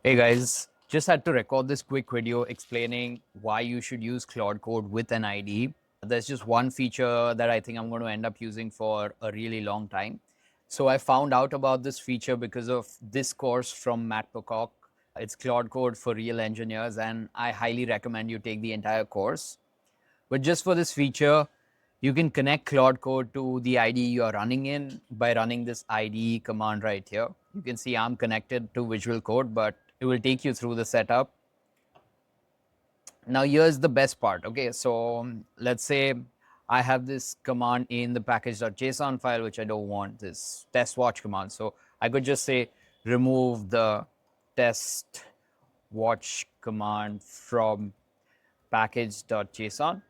Hey guys, just had to record this quick video explaining why you should use Claude Code with an IDE. There's just one feature that I think I'm going to end up using for a really long time. So I found out about this feature because of this course from Matt Pocock. It's Claude Code for Real Engineers, and I highly recommend you take the entire course. But just for this feature, you can connect Claude Code to the IDE you're running in by running this IDE command right here. You can see I'm connected to Visual Code, but it will take you through the setup. Now here's the best part. Okay, so let's say I have this command in the package.json file, which I don't want, this test watch command. So I could just say remove the test watch command from package.json.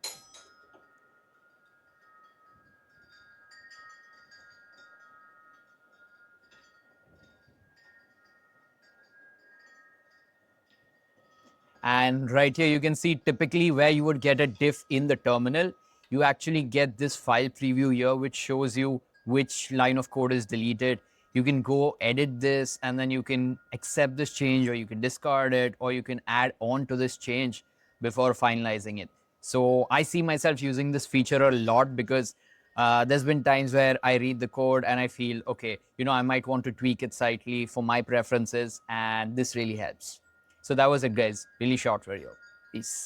And right here, you can see typically where you would get a diff in the terminal, you actually get this file preview here, which shows you which line of code is deleted. You can go edit this and then you can accept this change, or you can discard it, or you can add on to this change before finalizing it. So I see myself using this feature a lot because there's been times where I read the code and I feel, okay, I might want to tweak it slightly for my preferences, and this really helps. So that was it, guys. Really short video. Peace.